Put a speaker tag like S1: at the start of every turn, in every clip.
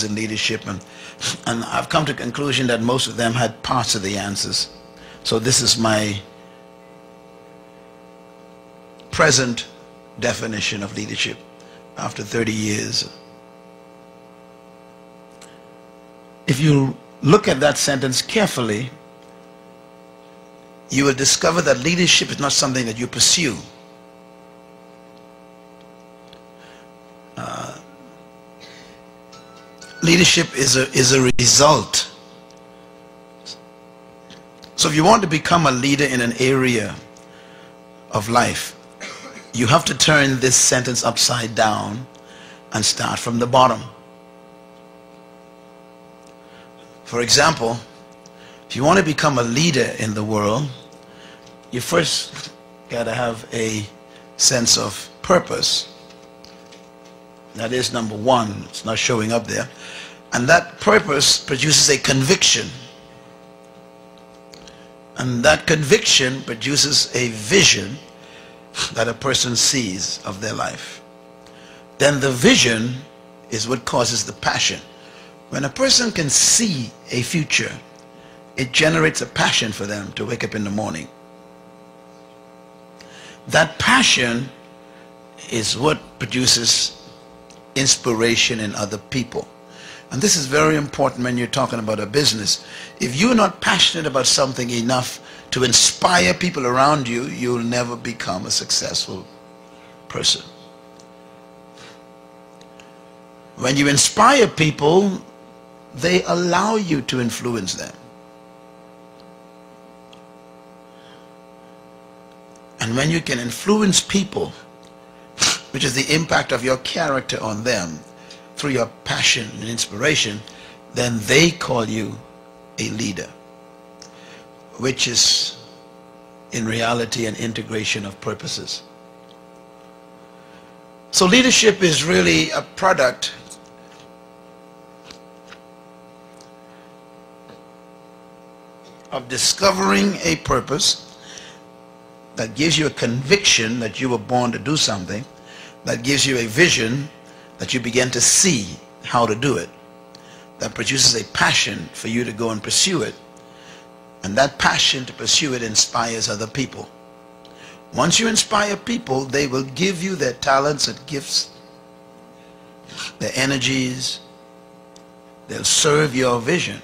S1: in leadership, and I've come to the conclusion that most of them had parts of the answers. So this is my present definition of leadership after 30 years. If you look at that sentence carefully, you will discover that leadership is not something that you pursue. Leadership is a result. So if you want to become a leader in an area of life, you have to turn this sentence upside down and start from the bottom. For example, if you want to become a leader in the world, you first got to have a sense of purpose. That is number one. It's not showing up there. And that purpose produces a conviction. And that conviction produces a vision that a person sees of their life. Then the vision is what causes the passion. When a person can see a future, it generates a passion for them to wake up in the morning. That passion is what produces inspiration in other people. And this is very important when you're talking about a business. If you're not passionate about something enough to inspire people around you, you'll never become a successful person. When you inspire people, they allow you to influence them. And when you can influence people, which is the impact of your character on them through your passion and inspiration, then they call you a leader, which is in reality an integration of purposes. So leadership is really a product of discovering a purpose that gives you a conviction that you were born to do something, that gives you a vision that you begin to see how to do it, that produces a passion for you to go and pursue it, and that passion to pursue it inspires other people. Once you inspire people, they will give you their talents and gifts, their energies. They'll serve your vision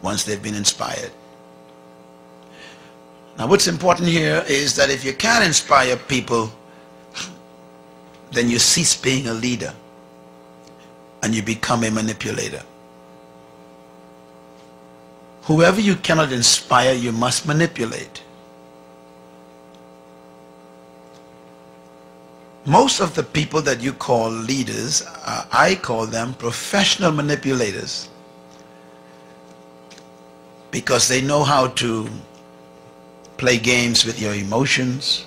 S1: once they've been inspired. Now what's important here is that if you can't inspire people, then you cease being a leader and you become a manipulator. Whoever you cannot inspire, you must manipulate. Most of the people that you call leaders, I call them professional manipulators, because they know how to play games with your emotions,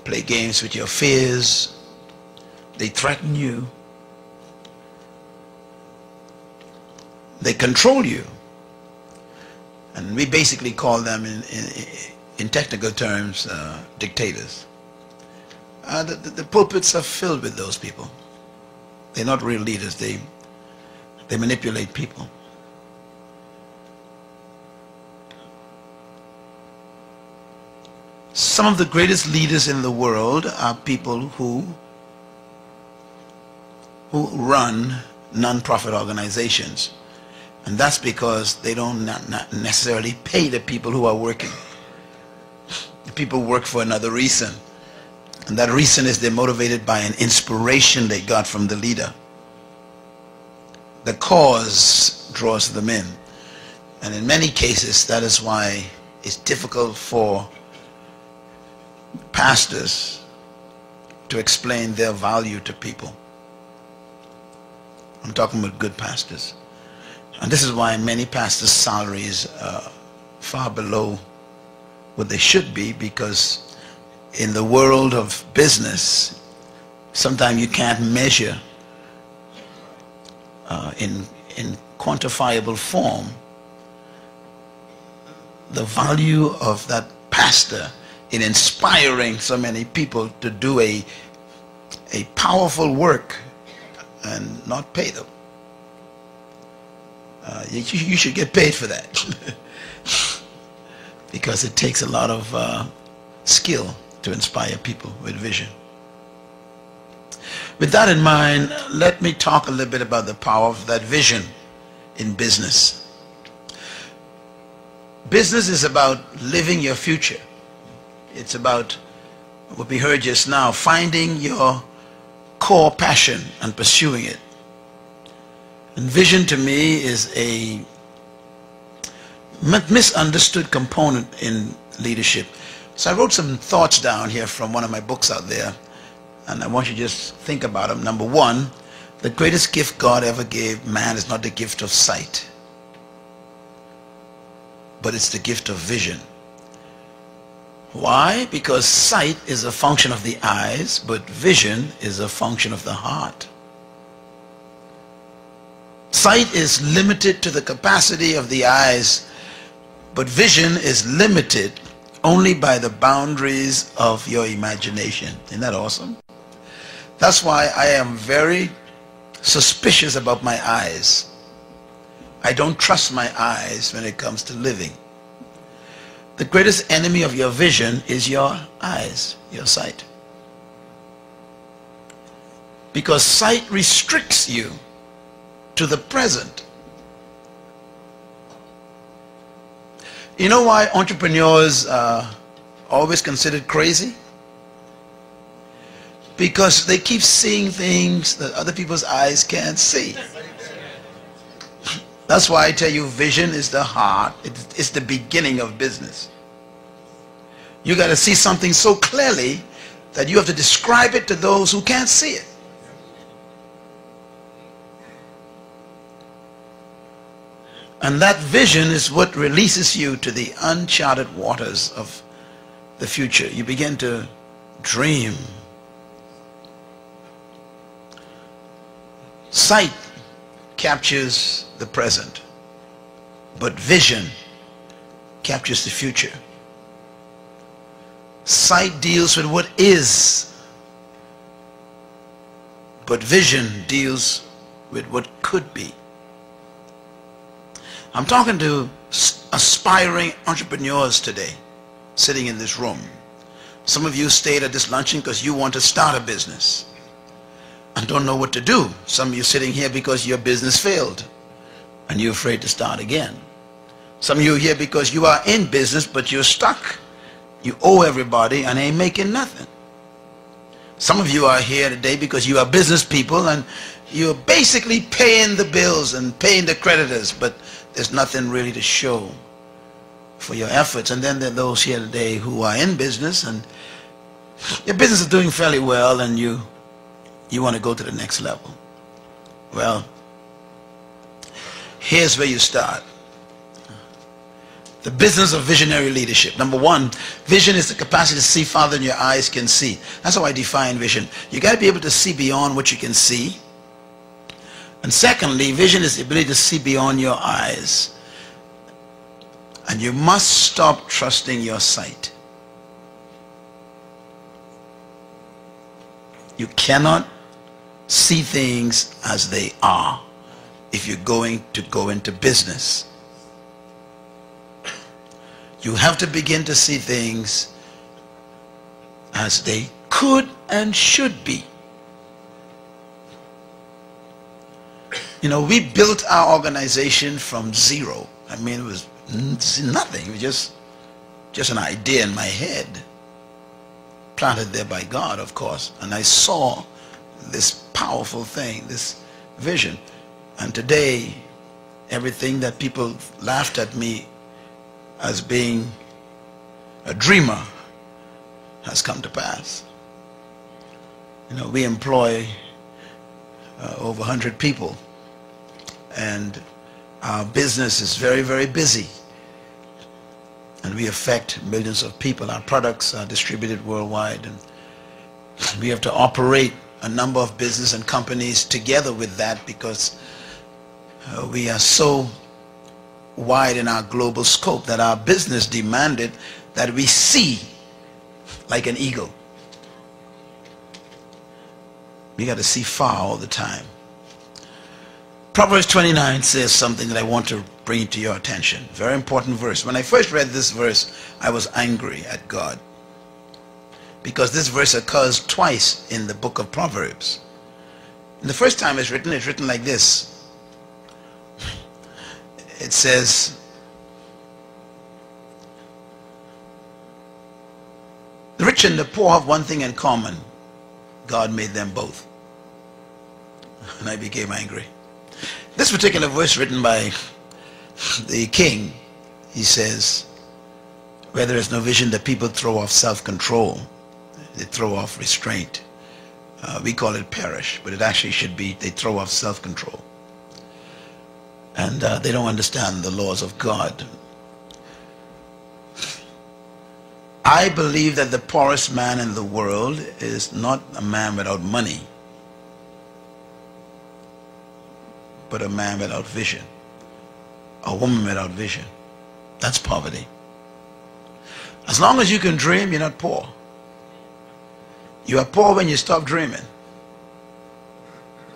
S1: play games with your fears. They threaten you. They control you. And we basically call them, in technical terms, dictators. The pulpits are filled with those people. They're not real leaders. They manipulate people. Some of the greatest leaders in the world are people who run non-profit organizations. And that's because they don't not necessarily pay the people who are working. The people work for another reason. And that reason is they're motivated by an inspiration they got from the leader. The cause draws them in. And in many cases, that is why it's difficult for pastors to explain their value to people. I'm talking about good pastors. And this is why many pastors' salaries are far below what they should be, because in the world of business, sometimes you can't measure in quantifiable form the value of that pastor in inspiring so many people to do a powerful work and not pay them. You should get paid for that. Because it takes a lot of skill to inspire people with vision. With that in mind, let me talk a little bit about the power of that vision in business. Business is about living your future. It's about what we heard just now, finding your core passion and pursuing it. And vision to me is a misunderstood component in leadership. So I wrote some thoughts down here from one of my books out there, and I want you to just think about them. Number one, the greatest gift God ever gave man is not the gift of sight, but it's the gift of vision. Why? Because sight is a function of the eyes, but vision is a function of the heart. Sight is limited to the capacity of the eyes, but vision is limited only by the boundaries of your imagination. Isn't that awesome? That's why I am very suspicious about my eyes. I don't trust my eyes when it comes to living. The greatest enemy of your vision is your eyes, your sight. Because sight restricts you to the present. You know why entrepreneurs are always considered crazy? Because they keep seeing things that other people's eyes can't see. That's why I tell you, vision is the heart. It's the beginning of business. You got to see something so clearly that you have to describe it to those who can't see it. And that vision is what releases you to the uncharted waters of the future. You begin to dream. Sight captures the present, but vision captures the future. Sight deals with what is, but vision deals with what could be. I'm talking to aspiring entrepreneurs today, sitting in this room. Some of you stayed at this luncheon because you want to start a business and don't know what to do. Some of you sitting here because your business failed and you're afraid to start again. Some of you are here because you are in business but you're stuck. You owe everybody and ain't making nothing. Some of you are here today because you are business people and you're basically paying the bills and paying the creditors, but there's nothing really to show for your efforts. And then there are those here today who are in business and your business is doing fairly well and you want to go to the next level. Well, here's where you start. The business of visionary leadership. Number one, vision is the capacity to see farther than your eyes can see. That's how I define vision. You got to be able to see beyond what you can see. And secondly, vision is the ability to see beyond your eyes. And you must stop trusting your sight. You cannot see things as they are if you're going to go into business. You have to begin to see things as they could and should be. You know, we built our organization from zero. I mean, it was nothing. It was just an idea in my head, planted there by God, of course. And I saw this powerful thing, this vision. And today, everything that people laughed at me as being a dreamer has come to pass. You know, we employ over 100 people. And our business is very, very busy. And we affect millions of people. Our products are distributed worldwide. And we have to operate a number of business and companies together with that because we are so wide in our global scope that our business demanded that we see like an eagle. We got to see far all the time. Proverbs 29 says something that I want to bring to your attention. Very important verse. When I first read this verse, I was angry at God, because this verse occurs twice in the book of Proverbs. And the first time it's written like this. It says, the rich and the poor have one thing in common. God made them both. And I became angry. This particular verse written by the king, he says, where there is no vision, the people throw off self-control. They throw off restraint. We call it perish, but it actually should be they throw off self-control. And they don't understand the laws of God. I believe that the poorest man in the world is not a man without money, but a man without vision, a woman without vision. That's poverty. As long as you can dream, you're not poor. You are poor when you stop dreaming.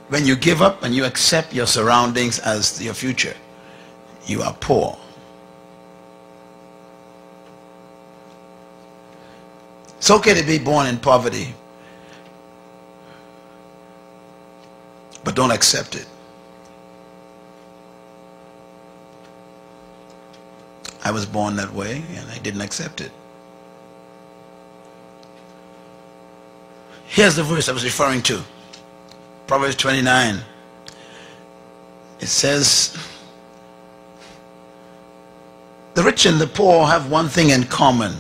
S1: When you give up and you accept your surroundings as your future, you are poor. It's okay to be born in poverty, but don't accept it. I was born that way and I didn't accept it. Here's the verse I was referring to. Proverbs 29. It says, the rich and the poor have one thing in common.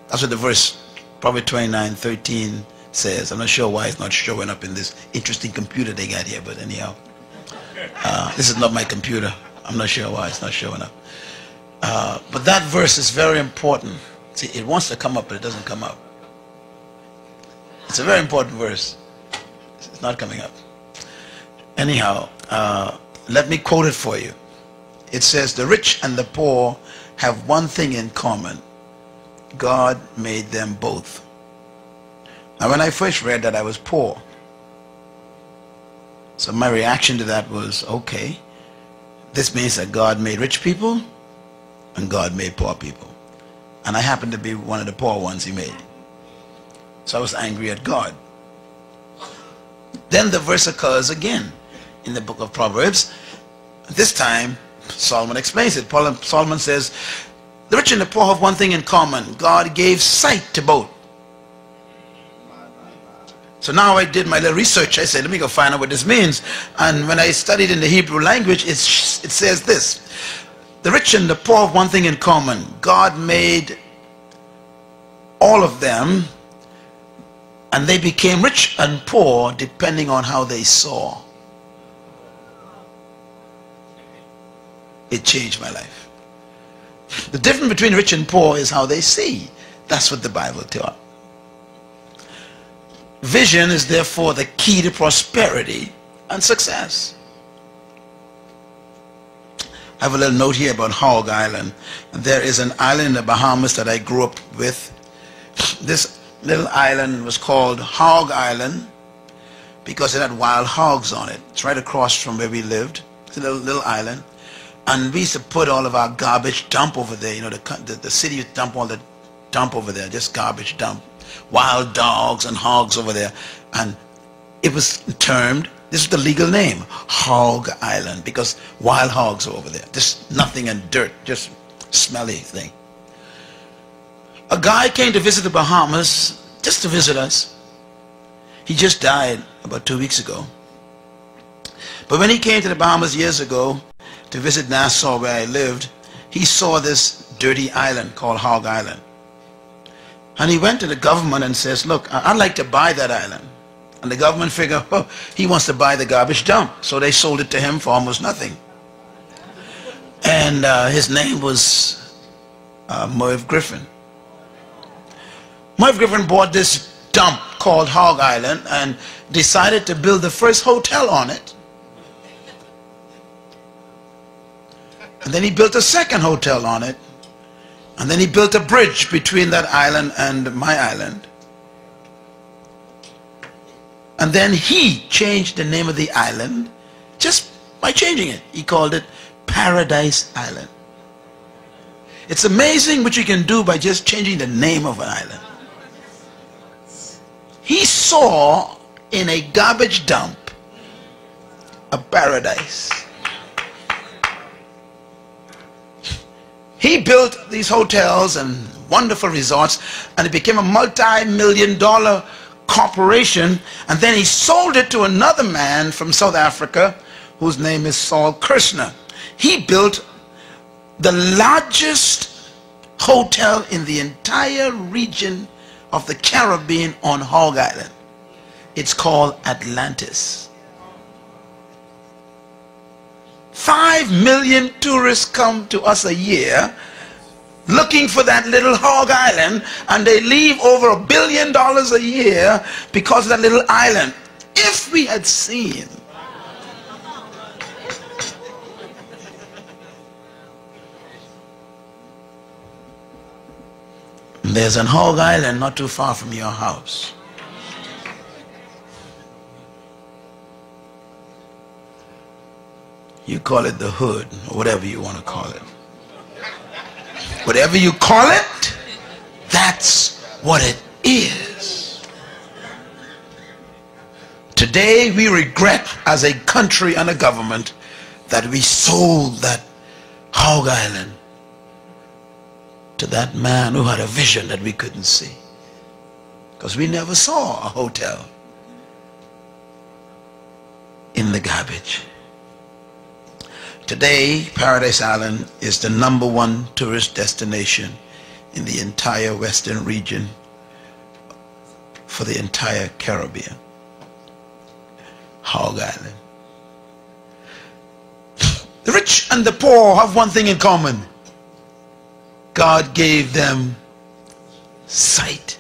S1: That's what the verse, Proverbs 29:13 says. I'm not sure why it's not showing up in this interesting computer they got here, but anyhow. This is not my computer. I'm not sure why it's not showing up. But that verse is very important. See, it wants to come up, but it doesn't come up. It's a very important verse. It's not coming up. Anyhow, let me quote it for you. It says, the rich and the poor have one thing in common. God made them both. Now, when I first read that, I was poor. So my reaction to that was, okay, this means that God made rich people and God made poor people. And I happen to be one of the poor ones he made. So I was angry at God. Then the verse occurs again in the book of Proverbs. This time, Solomon explains it. Solomon says, the rich and the poor have one thing in common. God gave sight to both. So now I did my little research. I said, let me go find out what this means. And when I studied in the Hebrew language, it says this. The rich and the poor have one thing in common. God made all of them, and they became rich and poor depending on how they saw. It changed my life. The difference between rich and poor is how they see. That's what the Bible taught. Vision is therefore the key to prosperity and success. I have a little note here about Hog Island. There is an island in the Bahamas that I grew up with. This little island was called Hog Island because it had wild hogs on it. It's right across from where we lived. It's a little island. And we used to put all of our garbage dump over there. You know, the city would dump all the dump over there, just garbage dump. Wild dogs and hogs over there. And it was termed, this is the legal name, Hog Island, because wild hogs are over there. Just nothing and dirt, just smelly thing. A guy came to visit the Bahamas, just to visit us. He just died about 2 weeks ago. But when he came to the Bahamas years ago to visit Nassau, where I lived, he saw this dirty island called Hog Island. And he went to the government and says, look, I'd like to buy that island. And the government figured, oh, he wants to buy the garbage dump. So they sold it to him for almost nothing. And his name was Merv Griffin. Merv Griffin bought this dump called Hog Island and decided to build the first hotel on it. And then he built a second hotel on it. And then he built a bridge between that island and my island. And then he changed the name of the island just by changing it. He called it Paradise Island. It's amazing what you can do by just changing the name of an island. He saw in a garbage dump a paradise. He built these hotels and wonderful resorts, and it became a multi-million-dollar corporation, and then he sold it to another man from South Africa whose name is Saul Kirshner. He built the largest hotel in the entire region of the Caribbean on Hog Island. It's called Atlantis. 5 million tourists come to us a year looking for that little Hog Island, and they leave over $1 billion a year because of that little island. If we had seen there's an Hog Island not too far from your house. You call it the hood, or whatever you want to call it. Whatever you call it, that's what it is. Today we regret as a country and a government that we sold that Hog Island to that man who had a vision that we couldn't see, because we never saw a hotel in the garbage. Today, Paradise Island is the #1 tourist destination in the entire western region for the entire Caribbean. Hog Island. The rich and the poor have one thing in common. God gave them sight.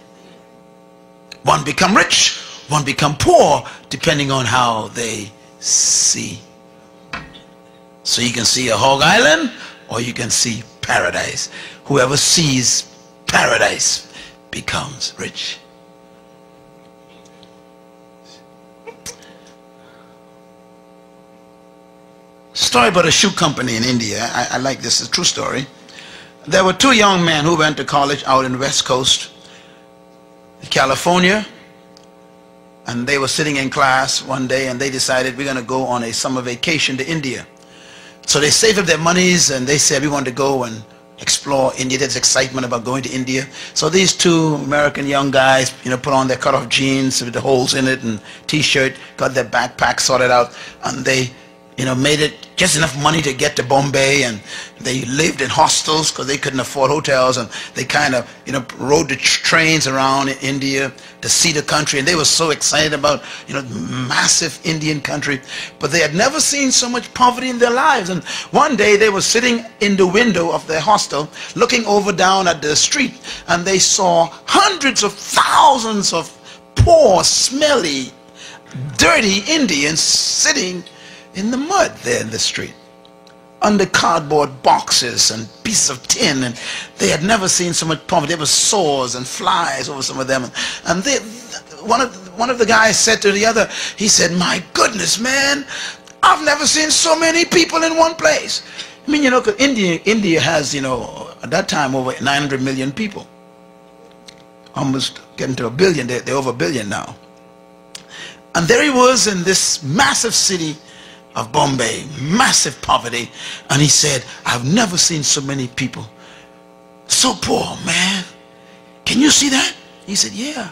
S1: One become rich, one become poor, depending on how they see. So you can see a Hog Island, or you can see paradise. Whoever sees paradise becomes rich. Story about a shoe company in India. I like this. It's a true story. There were 2 young men who went to college out in the West Coast, California, and they were sitting in class one day, and they decided we're going to go on a summer vacation to India. So they saved up their monies, and they said we want to go and explore India. There's excitement about going to India. So these 2 American young guys, put on their cut-off jeans with the holes in it and T-shirt, got their backpack sorted out, and they made it just enough money to get to Bombay, and they lived in hostels because they couldn't afford hotels, and they kind of rode the trains around in India to see the country, and they were so excited about massive Indian country, but they had never seen so much poverty in their lives. And one day they were sitting in the window of their hostel looking over down at the street, and they saw hundreds of thousands of poor, smelly, dirty Indians sitting in the mud there in the street, under cardboard boxes and pieces of tin, and they had never seen so much poverty. There were sores and flies over some of them, and one of the guys said to the other, he said, "My goodness, man, I've never seen so many people in one place." I mean, because India has, at that time over 900 million people, almost getting to 1 billion. They're over 1 billion now. And there he was in this massive city of Bombay, massive poverty, and he said, "I've never seen so many people so poor, man. Can you see that?" He said, "Yeah."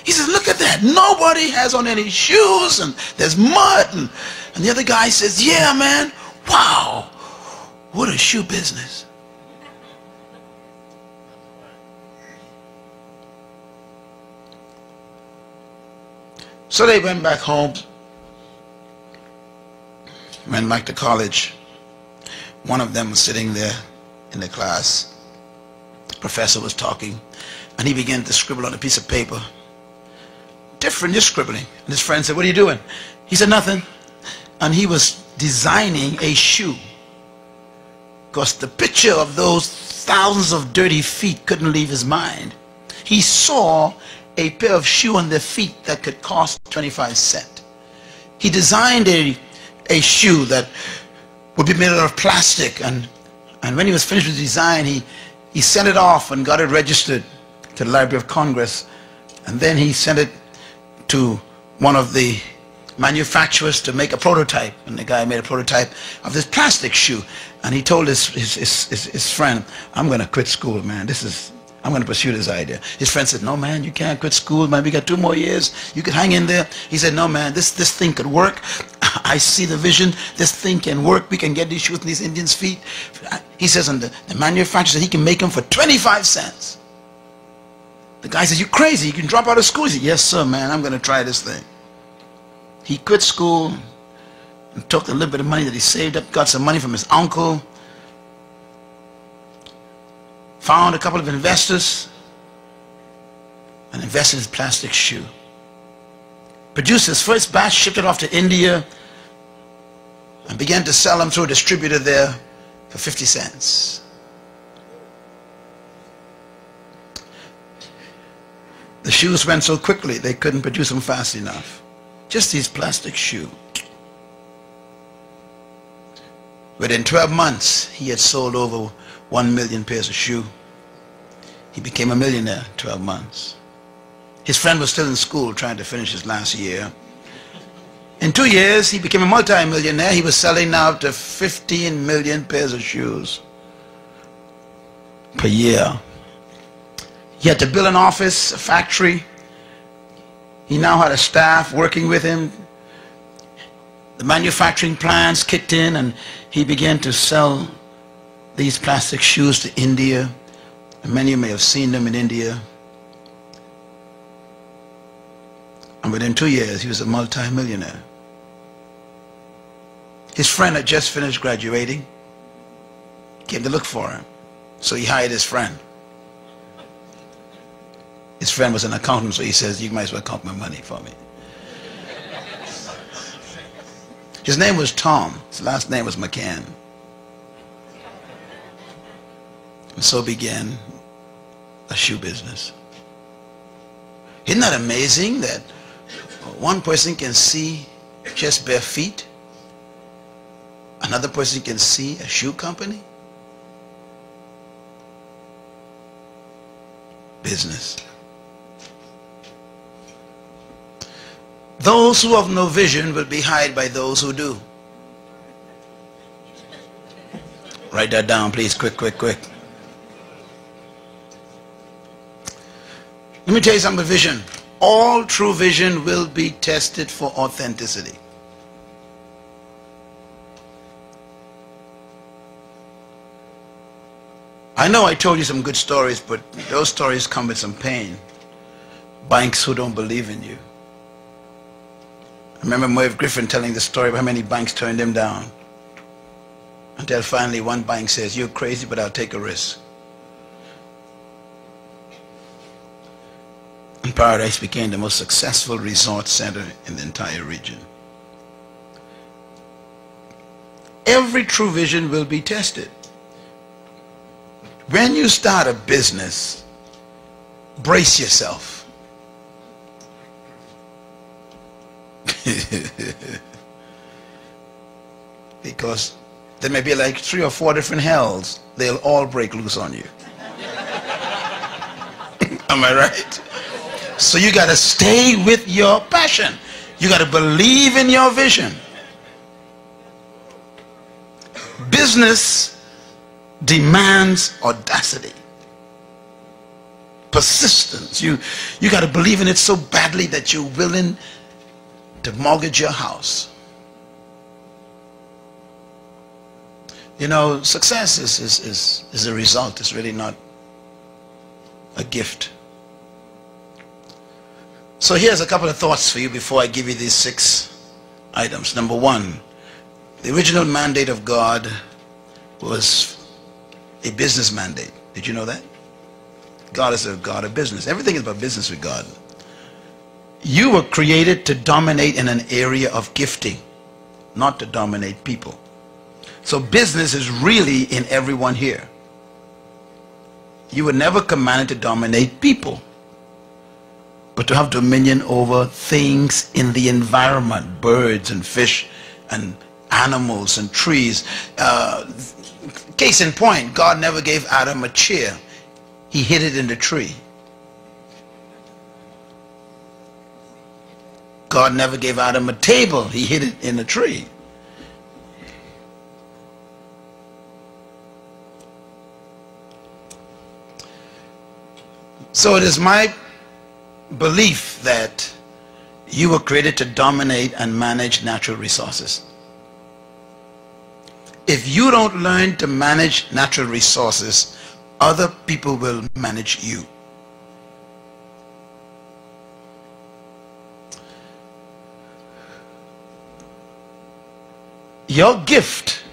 S1: He said, "Look at that. Nobody has on any shoes, and there's mud." And the other guy says, "Yeah, man. Wow, what a shoe business." So they went back home, went back to college. One of them was sitting there in the class. The professor was talking, and he began to scribble on a piece of paper. Different, just scribbling. And his friend said, "What are you doing?" He said, "Nothing." And he was designing a shoe, because the picture of those thousands of dirty feet couldn't leave his mind. He saw a pair of shoe on their feet that could cost 25 cents. He designed a shoe that would be made out of plastic, and when he was finished with the design, he sent it off and got it registered to the Library of Congress, and then he sent it to one of the manufacturers to make a prototype, and the guy made a prototype of this plastic shoe, and he told his friend, I'm going to quit school, man. I'm going to pursue this idea. His friend said, no, man, you can't quit school, man. We got 2 more years. You could hang in there. He said, no, man, this thing could work. I see the vision. This thing can work. We can get these shoes in these Indians' feet. He says, and the manufacturer said he can make them for 25 cents. The guy says, you crazy. You can drop out of school. He said, yes, sir, man. I'm going to try this thing. He quit school and took the little bit of money that he saved up, got some money from his uncle, found a couple of investors, and invested in his plastic shoe. Produced his first batch, shipped it off to India, and began to sell them through a distributor there for 50 cents. The shoes went so quickly they couldn't produce them fast enough. Just these plastic shoes. Within 12 months, he had sold over 1 million pairs of shoes. He became a millionaire in 12 months. His friend was still in school trying to finish his last year. In 2 years, he became a multi-millionaire. He was selling now up to 15 million pairs of shoes per year. He had to build an office, a factory. He now had a staff working with him. The manufacturing plants kicked in, and he began to sell these plastic shoes to India. And many of you may have seen them in India. And within 2 years, he was a multi-millionaire. His friend had just finished graduating. Came to look for him. So he hired his friend. His friend was an accountant, so he says, you might as well count my money for me. His name was Tom. His last name was McCann. And so began a shoe business. Isn't that amazing that one person can see just bare feet? Another person can see a shoe company? Business. Those who have no vision will be hired by those who do. Write that down, please. Quick, quick, quick. Let me tell you something about vision. All true vision will be tested for authenticity. I know I told you some good stories, but those stories come with some pain. Banks who don't believe in you. I remember Merv Griffin telling the story of how many banks turned him down. Until finally one bank says, you're crazy, but I'll take a risk. And Paradise became the most successful resort center in the entire region. Every true vision will be tested. When you start a business, brace yourself. Because there may be like 3 or 4 different hells. They'll all break loose on you. Am I right? So you got to stay with your passion. You got to believe in your vision. Business demands audacity, persistence. You got to believe in it so badly that you're willing to mortgage your house. You know, success is a result. It's really not a gift. So here's a couple of thoughts for you before I give you these 6 items. Number 1, the original mandate of God was a business mandate. Did you know that? God is a God of business. Everything is about business with God. You were created to dominate in an area of gifting, not to dominate people. So business is really in everyone here. You were never commanded to dominate people, but to have dominion over things in the environment, birds and fish and animals and trees. Case in point, God never gave Adam a chair. He hid it in the tree. God never gave Adam a table. He hid it in the tree. So it is my belief that you were created to dominate and manage natural resources. If you don't learn to manage natural resources, other people will manage you. Your gift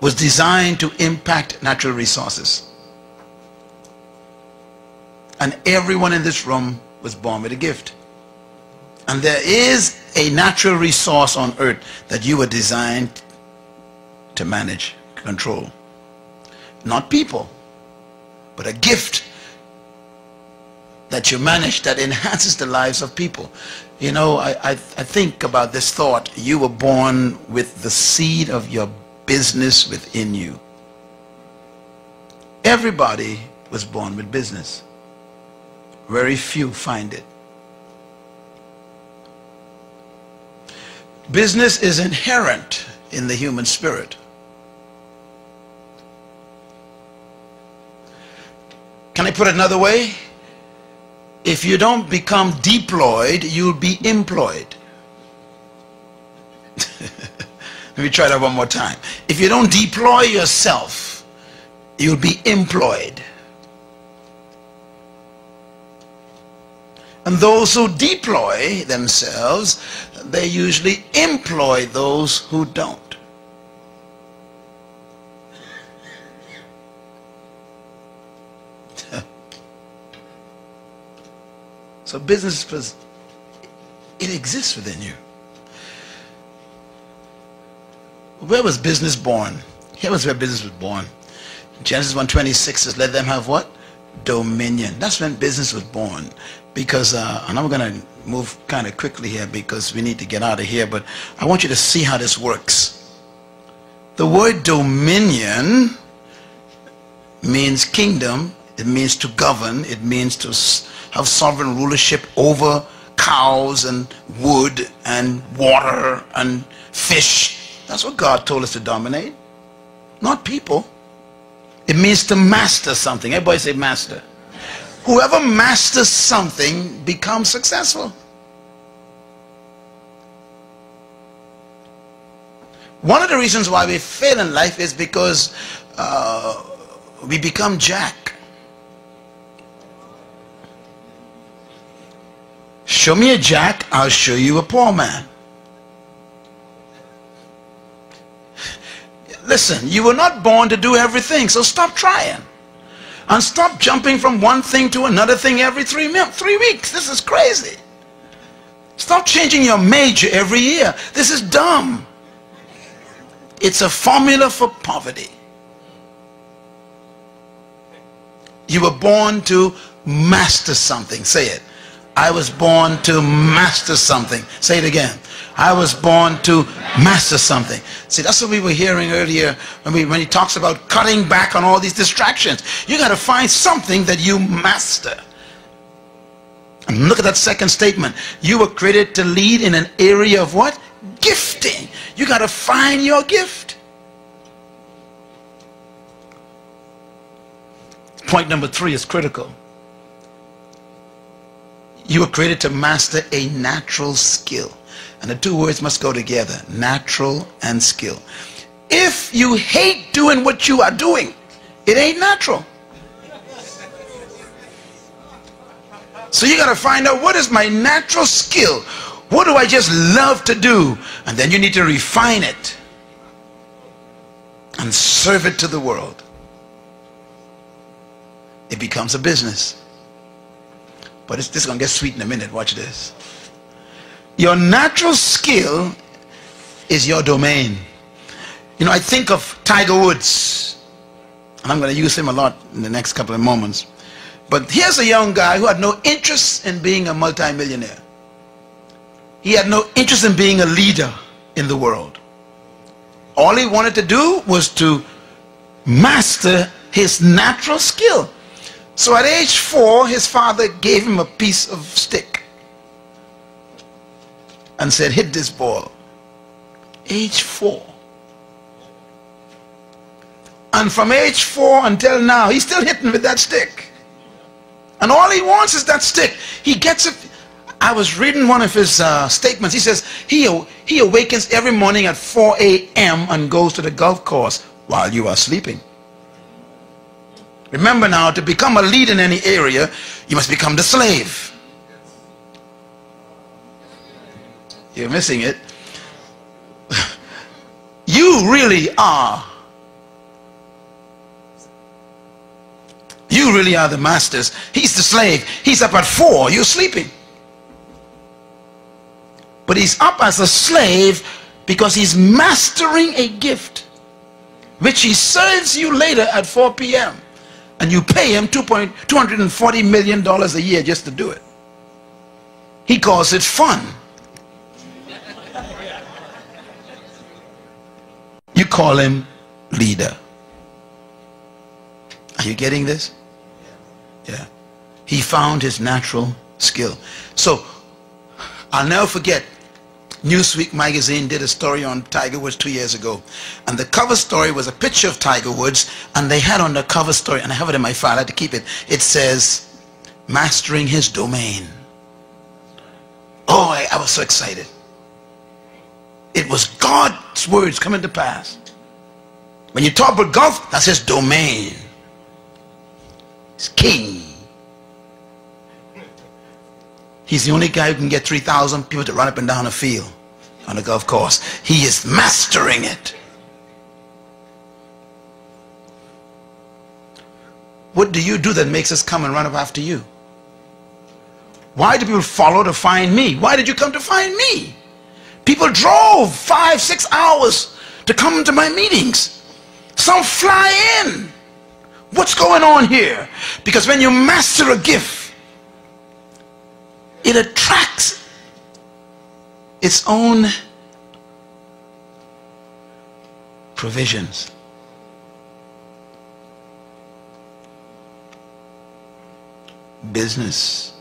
S1: was designed to impact natural resources. And everyone in this room was born with a gift. And there is a natural resource on earth that you were designed to manage, control. Not people, but a gift that you manage that enhances the lives of people. You know, I think about this thought. You were born with the seed of your business within you. Everybody was born with business. Very few find it. Business is inherent in the human spirit. Can I put it another way? If you don't become deployed, you'll be employed. Let me try that one more time. If you don't deploy yourself, you'll be employed. And those who deploy themselves, they usually employ those who don't. So business, it exists within you. Where was business born? Here was where business was born. Genesis 1:26 says, let them have what? Dominion. That's when business was born. Because, and I'm going to move kind of quickly here because we need to get out of here, but I want you to see how this works. The word dominion means kingdom. It means to govern. It means to have sovereign rulership over cows and wood and water and fish. That's what God told us to dominate, not people. It means to master something. Everybody say master. Whoever masters something becomes successful. One of the reasons why we fail in life is because we become Jack. Show me a Jack, I'll show you a poor man. Listen, you were not born to do everything, so stop trying. And stop jumping from one thing to another thing every 3 weeks. This is crazy. Stop changing your major every year. This is dumb. It's a formula for poverty. You were born to master something. Say it. I was born to master something. Say it again. I was born to master something. See, that's what we were hearing earlier when he talks about cutting back on all these distractions. You got to find something that you master. And look at that second statement. You were created to lead in an area of what? Gifting. You got to find your gift. Point number 3 is critical. You were created to master a natural skill. And the two words must go together, natural and skill. If you hate doing what you are doing, it ain't natural. So you got to find out, what is my natural skill? What do I just love to do? And then you need to refine it and serve it to the world. It becomes a business. But this is going to get sweet in a minute. Watch this. Your natural skill is your domain. You know, I think of Tiger Woods, and I'm going to use him a lot in the next couple of moments. But here's a young guy who had no interest in being a multimillionaire. He had no interest in being a leader in the world. All he wanted to do was to master his natural skill. So at age 4, his father gave him a piece of stick and said, hit this ball. Age 4. And from age 4 until now, he's still hitting with that stick. And all he wants is that stick. He gets it. I was reading one of his statements. He says he awakens every morning at 4 a.m. and goes to the golf course while you are sleeping. Remember now, to become a leader in any area, you must become the slave. You're missing it. You really are the masters. He's the slave. He's up at 4, you're sleeping. But he's up as a slave because he's mastering a gift which he serves you later at 4 p.m. and you pay him $240 million a year just to do it. He calls it fun. You call him leader. Are you getting this? Yeah. He found his natural skill. So I'll never forget, Newsweek magazine did a story on Tiger Woods 2 years ago, and the cover story was a picture of Tiger Woods, and they had on the cover story, and I have it in my file, I had to keep it, it says mastering his domain. Oh, I was so excited. It was God's words coming to pass. When you talk about golf, that's his domain. He's king. He's the only guy who can get 3,000 people to run up and down a field on a golf course. He is mastering it. What do you do that makes us come and run up after you? Why do people follow to find me? Why did you come to find me? People drove 5-6 hours to come to my meetings. Some fly in. What's going on here? Because when you master a gift, it attracts its own provisions. Business.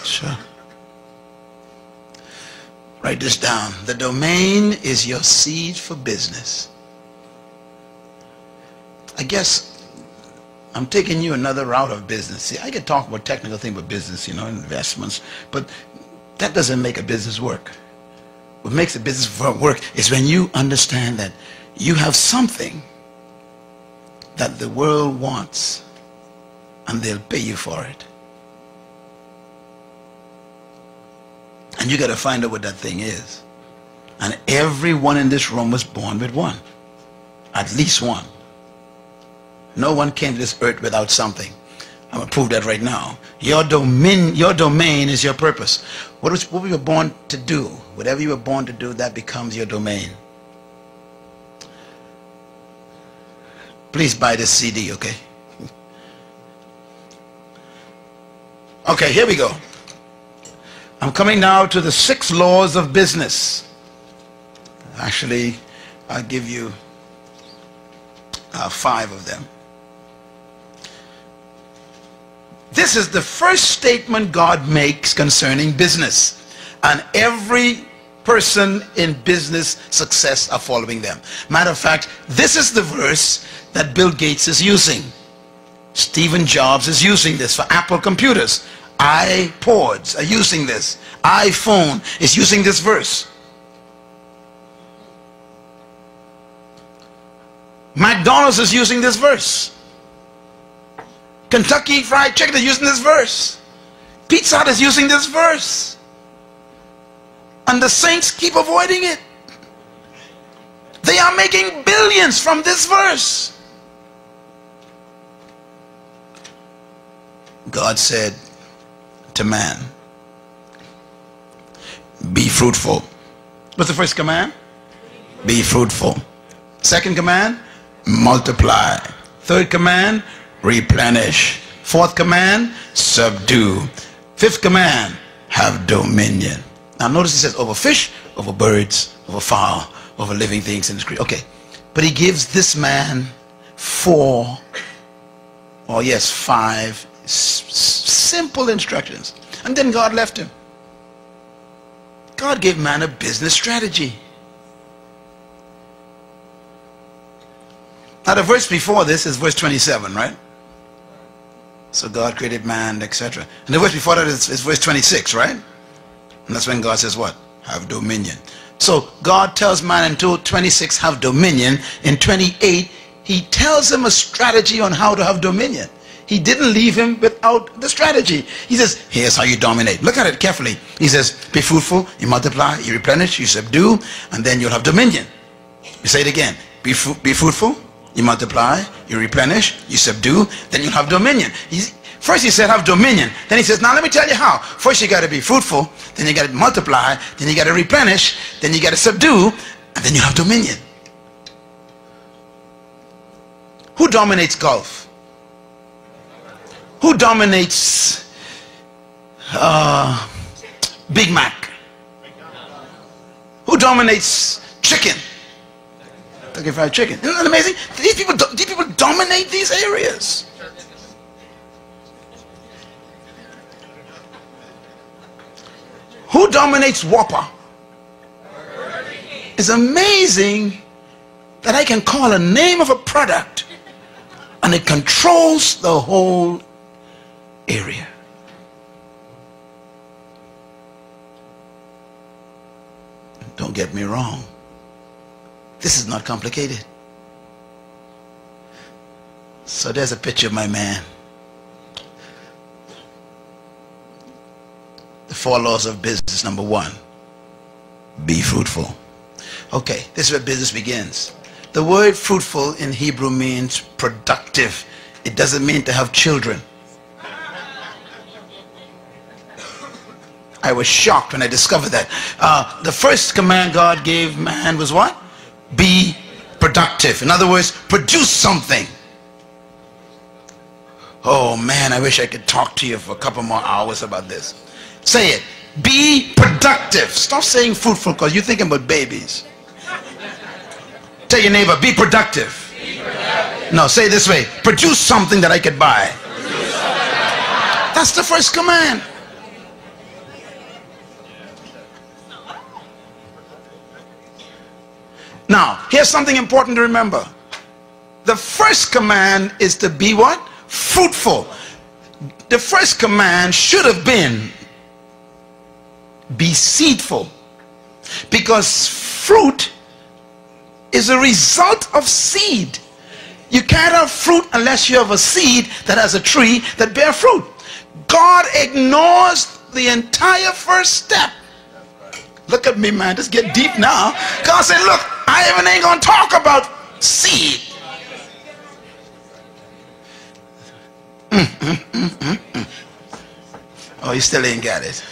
S1: Sure. Write this down. The domain is your seed for business. I guess I'm taking you another route of business. See, I could talk about technical things about business, investments, but that doesn't make a business work. What makes a business work is when you understand that you have something that the world wants and they'll pay you for it. And you got to find out what that thing is. And everyone in this room was born with one. At least one. No one came to this earth without something. I'm going to prove that right now. Your domain is your purpose. What we were born to do, whatever you were born to do, that becomes your domain. Please buy this CD, okay? Okay, here we go. I'm coming now to the 6 laws of business. Actually, I'll give you 5 of them. This is the first statement God makes concerning business. And every person in business success are following them. Matter of fact, this is the verse that Bill Gates is using. Stephen Jobs is using this for Apple computers. iPods are using this. iPhone is using this verse. McDonald's is using this verse. Kentucky Fried Chicken is using this verse. Pizza Hut is using this verse. And the saints keep avoiding it. They are making billions from this verse. God said to man, be fruitful. What's the first command? Be fruitful. Second command, multiply. Third command, replenish. Fourth command, subdue. Fifth command, have dominion. Now notice it says over fish, over birds, over fowl, over living things in the creation. Okay, But he gives this man 4, or yes, 5 simple instructions. And then God left him. God gave man a business strategy. Now the verse before this is verse 27, right? So God created man, etc. And the verse before that is verse 26, right? And that's when God says what? Have dominion. So God tells man in 26, have dominion. In 28, he tells him a strategy on how to have dominion. He didn't leave him without the strategy. He says, here's how you dominate. Look at it carefully. He says, be fruitful, you multiply, you replenish, you subdue, and then you'll have dominion. You say it again. Be fruitful, you multiply, you replenish, you subdue, then you'll have dominion. First he said have dominion. Then he says, now let me tell you how. First you got to be fruitful, then you got to multiply, then you got to replenish, then you got to subdue, and then you have dominion. Who dominates golf? Who dominates Big Mac? Who dominates chicken? Kentucky Fried Chicken. Isn't that amazing? These people dominate these areas. Who dominates Whopper? It's amazing that I can call a name of a product and it controls the whole area. Don't get me wrong. This is not complicated. So there's a picture of my man. The 4 laws of business. Number 1, be fruitful. Okay, this is where business begins. The word fruitful in Hebrew means productive. It doesn't mean to have children. I was shocked when I discovered that. The first command God gave man was what? Be productive. In other words, produce something. Oh man, I wish I could talk to you for a couple more hours about this. Say it. Be productive. Stop saying fruitful because you're thinking about babies. Tell your neighbor, be productive. Be productive. No, say it this way. Produce something that I could buy. That's the first command. Now, here's something important to remember. The first command is to be what? Fruitful. The first command should have been be seedful. Because fruit is a result of seed. You can't have fruit unless you have a seed that has a tree that bears fruit. God ignores the entire first step. Look at me, man. Just get deep now. God said, look, I even ain't going to talk about seed. Oh, you still ain't got it.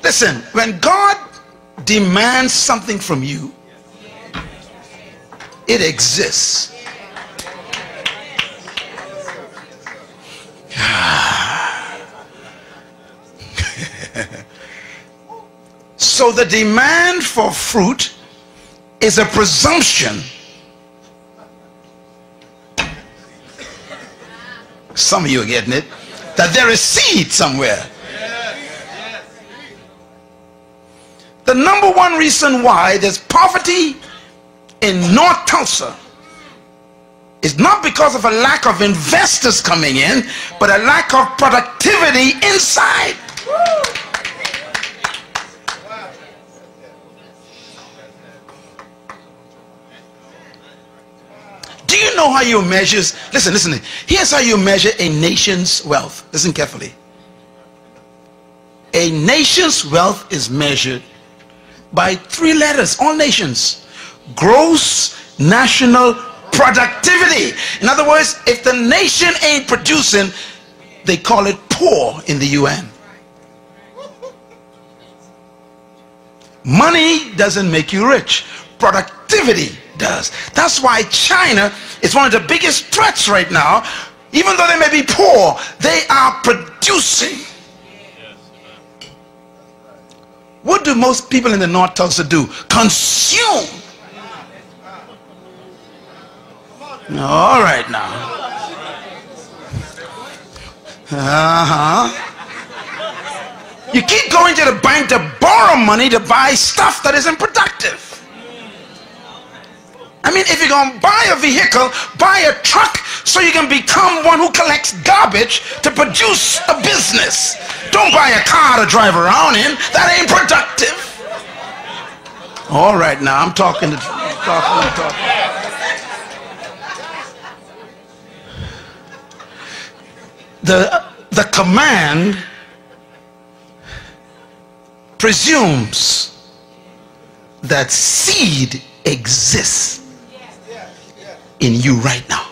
S1: Listen, when God demands something from you, it exists. So the demand for fruit is a presumption. Some of you are getting it. That there is seed somewhere. The number 1 reason why there's poverty in North Tulsa is not because of a lack of investors coming in, but a lack of productivity inside. Do you know how you measure? Listen. Here's how you measure a nation's wealth. Listen carefully. A nation's wealth is measured by 3 letters. All nations. Gross national productivity. In other words, if the nation ain't producing, they call it poor in the UN. Money doesn't make you rich. Productivity does. That's why China is one of the biggest threats right now. Even though they may be poor, they are producing. What do most people in the North Tulsa do? Consume. All right now. You keep going to the bank to borrow money to buy stuff that isn't productive. I mean, if you're going to buy a vehicle, buy a truck so you can become one who collects garbage to produce a business. Don't buy a car to drive around in. That ain't productive. All right now, I'm talking. The command presumes that seed exists in you right now.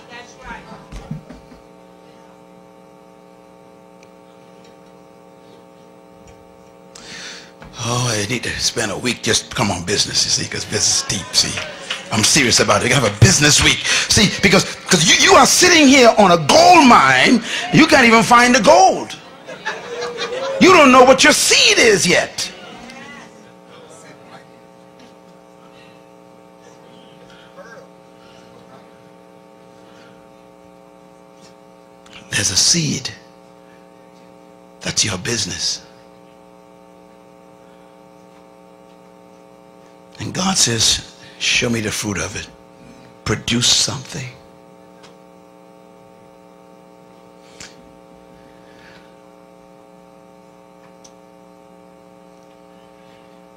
S1: Oh, I need to spend a week just come on business, you see, because business is deep, see. I'm serious about it. You have a business week. See, because you are sitting here on a gold mine, you can't even find the gold. You don't know what your seed is yet. There's a seed. That's your business. And God says, show me the fruit of it. Produce something.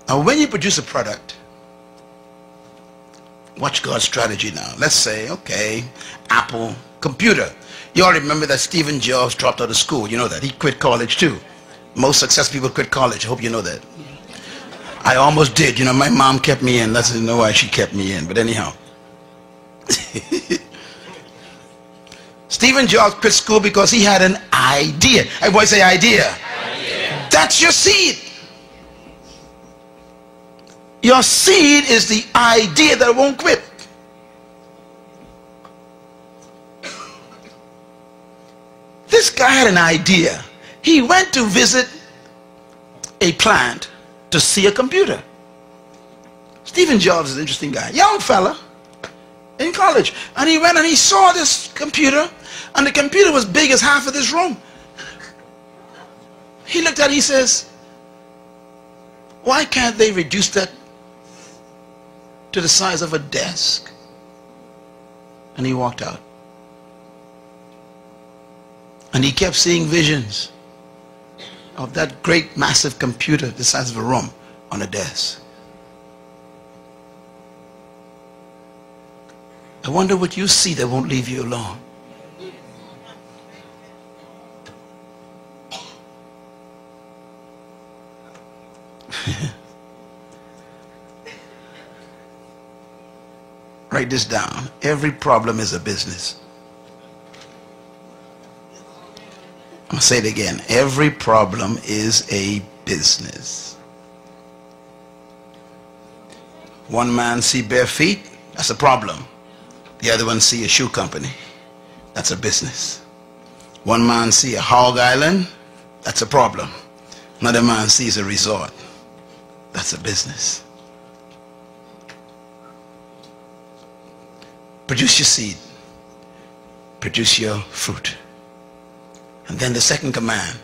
S1: Now, when you produce a product, watch God's strategy now. Let's say, okay, Apple computer. You all remember that Stephen Jobs dropped out of school. You know that. He quit college too. Most successful people quit college. I hope you know that. I almost did. You know, my mom kept me in. That's no why she kept me in. But anyhow. Stephen Jobs quit school because he had an idea. Everybody say idea. That's your seed. Your seed is the idea that won't quit. This guy had an idea. He went to visit a plant to see a computer. Stephen Jobs is an interesting guy. Young fella in college. And he went and he saw this computer, and the computer was big as half of this room. He looked at it, he says, why can't they reduce that to the size of a desk? And he walked out. And he kept seeing visions of that great massive computer the size of a room on a desk. I wonder what you see that won't leave you alone. Write this down. Every problem is a business. I'm going to say it again. Every problem is a business. One man see bare feet, that's a problem. The other one see a shoe company, that's a business. One man see a hog island, that's a problem. Another man sees a resort, that's a business. Produce your seed. Produce your fruit. And then the second command,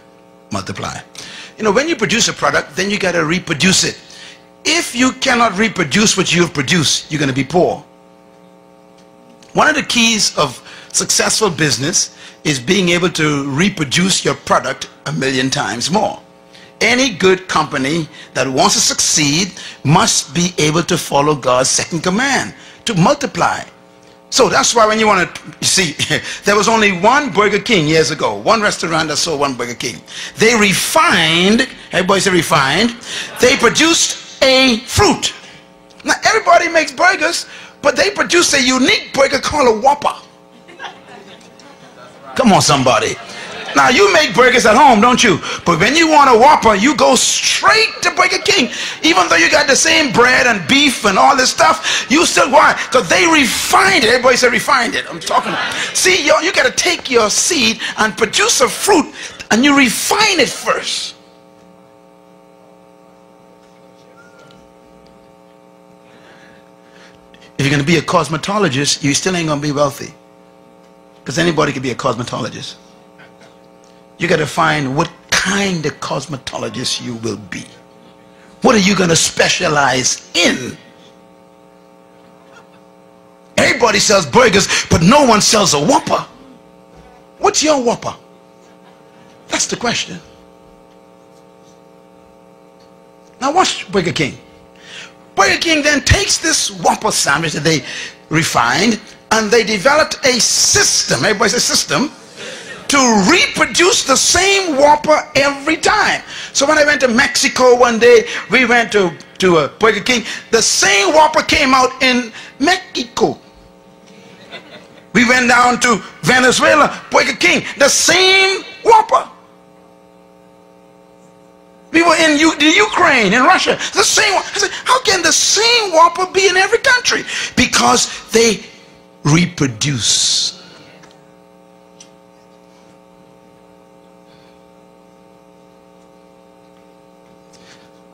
S1: multiply. You know, when you produce a product, then you got to reproduce it. If you cannot reproduce what you've produced, you're going to be poor. One of the keys of successful business is being able to reproduce your product 1,000,000 times more. Any good company that wants to succeed must be able to follow God's second command, to multiply. So that's why when you want to, you see, there was only one Burger King years ago, one restaurant that sold one Burger King. They refined, everybody say refined, they produced a fruit. Now everybody makes burgers, but they produce a unique burger called a Whopper. Come on somebody. Now you make burgers at home, don't you? But when you want a Whopper, you go straight to Burger King. Even though you got the same bread and beef and all this stuff, you still want it because they refined it. Everybody say refined it. I'm talking. See, you got to take your seed and produce a fruit, and you refine it first. If you're going to be a cosmetologist, you still ain't going to be wealthy. Because anybody could be a cosmetologist. You got to find what kind of cosmetologist you will be. What are you going to specialize in? Everybody sells burgers, but no one sells a Whopper. What's your Whopper? That's the question. Now watch Burger King. Burger King then takes this Whopper sandwich that they refined, and they developed a system, everybody says system, to reproduce the same Whopper every time. So when I went to Mexico one day, we went to Burger King, the same Whopper came out in Mexico. We went down to Venezuela, Burger King, the same Whopper. We were in the Ukraine, in Russia, the same one. I said, how can the same Whopper be in every country? Because they reproduce.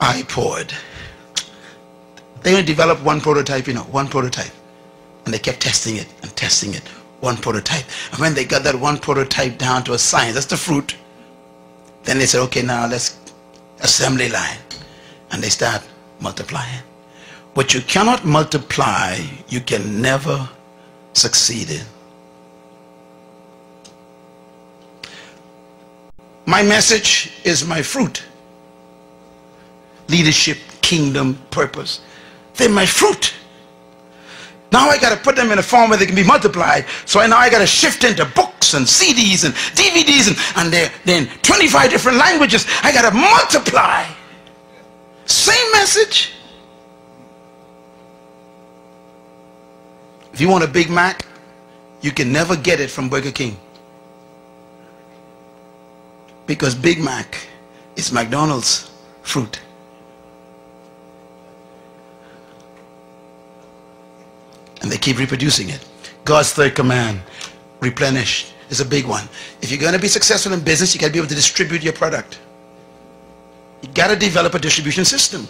S1: iPod. They only developed one prototype, one prototype. And they kept testing it and testing it. One prototype. And when they got that one prototype down to a science, that's the fruit. Then they said, okay, now let's assembly line. And they start multiplying. What you cannot multiply, you can never succeed in. My message is my fruit. Leadership, kingdom, purpose. They're my fruit. Now I got to put them in a form where they can be multiplied. So now I got to shift into books and CDs and DVDs and they're in 25 different languages. I got to multiply. Same message. If you want a Big Mac, you can never get it from Burger King. Because Big Mac is McDonald's fruit. And they keep reproducing it. God's third command, replenish, is a big one. If you're going to be successful in business, you got to be able to distribute your product. You got to develop a distribution system.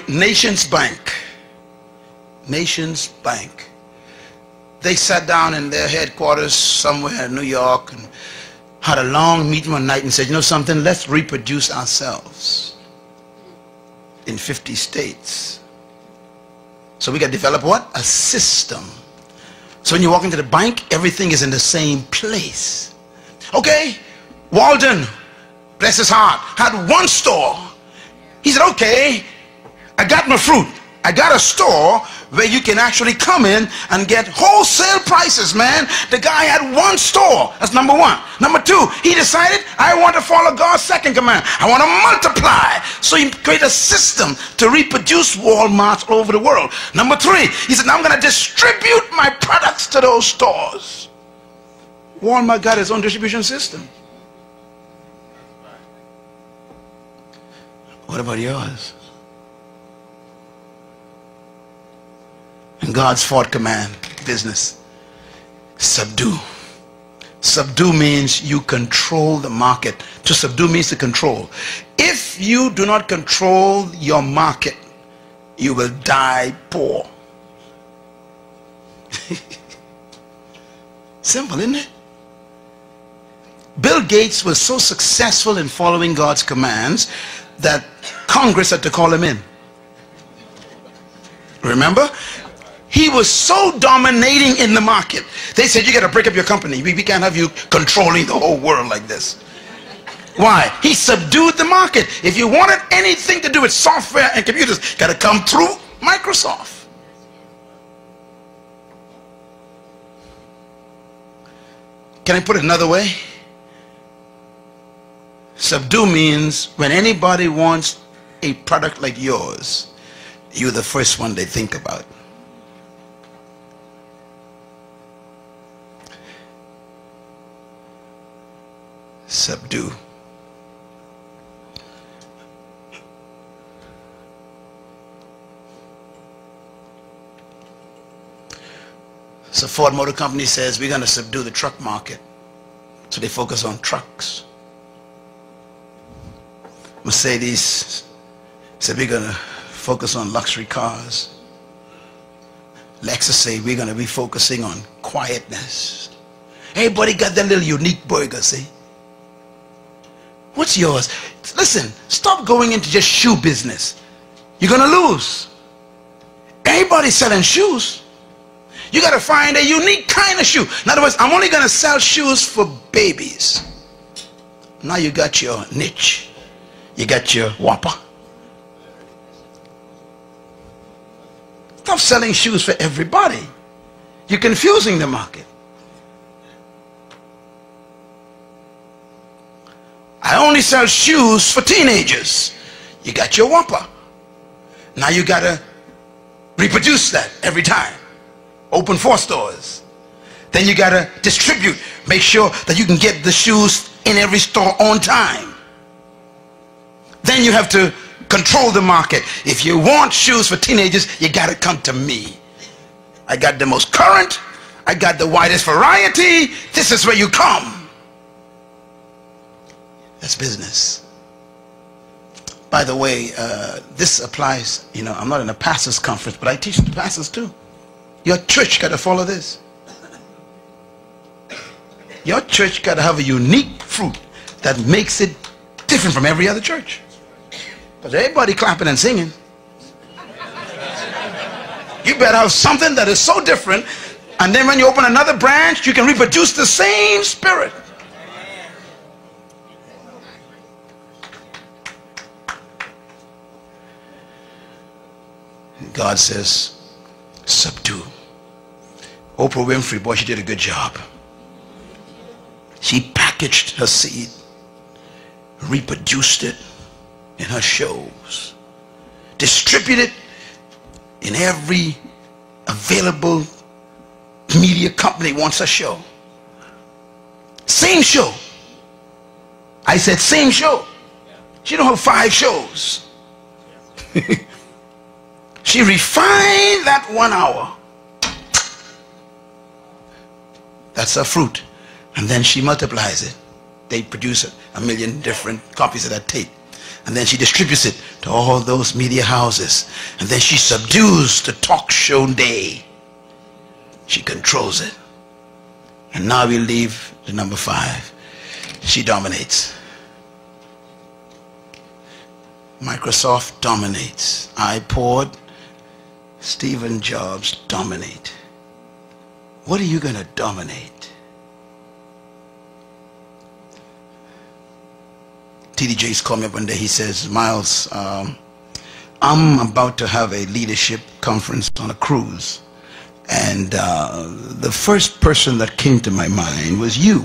S1: Nations Bank, they sat down in their headquarters somewhere in New York and had a long meeting one night and said, something, let's reproduce ourselves in 50 states. So we got to develop what? A system. So when you walk into the bank, everything is in the same place. Okay, Walden, bless his heart, had one store. He said, okay, I got my fruit. I got a store where you can actually come in and get wholesale prices, man. The guy had one store. That's number one. Number two, he decided, I want to follow God's second command. I want to multiply. So he created a system to reproduce Walmarts all over the world. Number three, he said, now I'm going to distribute my products to those stores. Walmart got his own distribution system. What about yours? And God's fourth command, business, subdue. Subdue means you control the market. To subdue means to control. If you do not control your market, you will die poor. Simple, isn't it? Bill Gates was so successful in following God's commands that Congress had to call him in. Remember? He was so dominating in the market. They said, you got to break up your company. We can't have you controlling the whole world like this. Why? He subdued the market. If you wanted anything to do with software and computers, got to come through Microsoft. Can I put it another way? Subdue means when anybody wants a product like yours, you're the first one they think about. Subdue. So Ford Motor Company says we're going to subdue the truck market. So they focus on trucks. Mercedes said we're going to focus on luxury cars. Lexus say we're going to be focusing on quietness. Everybody got their little unique burger, see? What's yours? Listen, stop going into just shoe business. You're going to lose. Everybody's selling shoes. You got to find a unique kind of shoe. In other words, I'm only going to sell shoes for babies. Now you got your niche. You got your whopper. Stop selling shoes for everybody. You're confusing the market. I only sell shoes for teenagers. You got your whopper. Now you got to reproduce that every time. Open 4 stores. Then you got to distribute. Make sure that you can get the shoes in every store on time. Then you have to control the market. If you want shoes for teenagers, you got to come to me. I got the most current. I got the widest variety. This is where you come. That's business. By the way, this applies, you know, I'm not in a pastor's conference, but I teach the pastors too. Your church got to follow this. Your church got to have a unique fruit that makes it different from every other church. Because everybody clapping and singing. You better have something that is so different, and then when you open another branch, you can reproduce the same spirit. God says, subdue. Oprah Winfrey, boy, she did a good job. She packaged her seed, reproduced it in her shows, distributed in every available media company wants a show. Same show. I said same show. She don't have 5 shows. She refined that 1 hour. That's her fruit. And then she multiplies it. They produce 1 million different copies of that tape. And then she distributes it to all those media houses. And then she subdues the talk show day. She controls it. And now we leave the number 5. She dominates. Microsoft dominates. iPod, Stephen Jobs dominate. What are you going to dominate? T.D. Jakes called me up one day. He says, Myles, I'm about to have a leadership conference on a cruise. And the first person that came to my mind was you.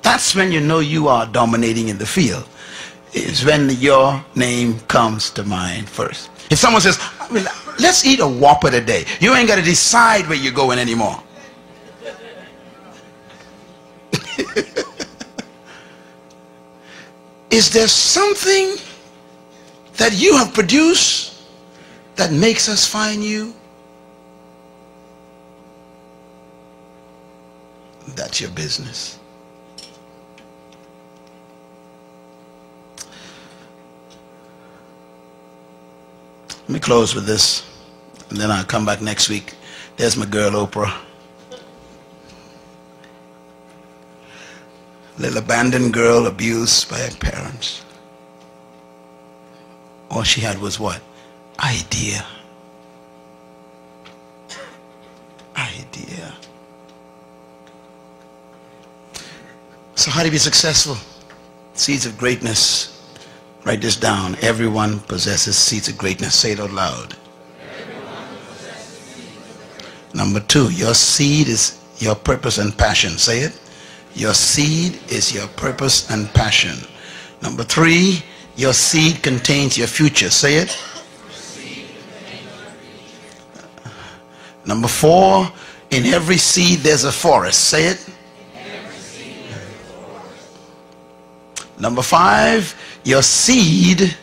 S1: That's when you know you are dominating in the field. Is when your name comes to mind first. If someone says, let's eat a Whopper today, you ain't got to decide where you're going anymore. Is there something that you have produced that makes us find you? That's your business. Let me close with this, and then I'll come back next week. There's my girl Oprah. Little abandoned girl abused by her parents. All she had was what? Idea. Idea. So how to be successful? Seeds of greatness. Write this down. Everyone possesses seeds of greatness. Say it out loud. Number 2, your seed is your purpose and passion. Say it. Your seed is your purpose and passion. Number 3, your seed contains your future. Say it. Number 4, in every seed there's a forest. Say it. Number 5, your seed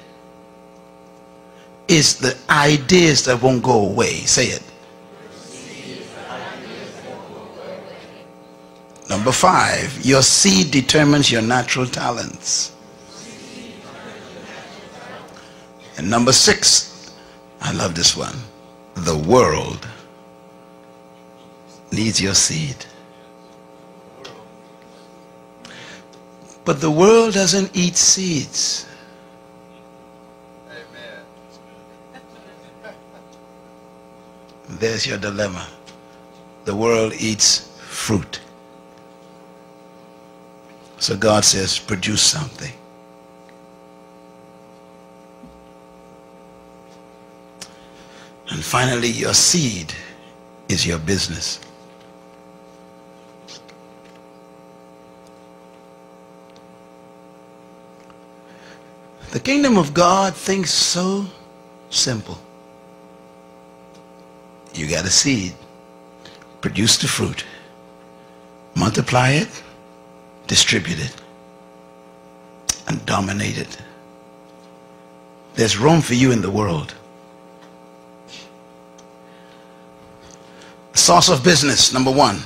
S1: is the ideas that won't go away. Say it. Number 5, your seed determines your natural talents. And number 6, I love this one. The world needs your seed. But the world doesn't eat seeds. There's your dilemma. The world eats fruit. So God says, produce something. And finally, your seed is your business. The kingdom of God thinks so simple. You got a seed, produce the fruit, multiply it, distribute it, and dominate it. There's room for you in the world. Source of business, number 1.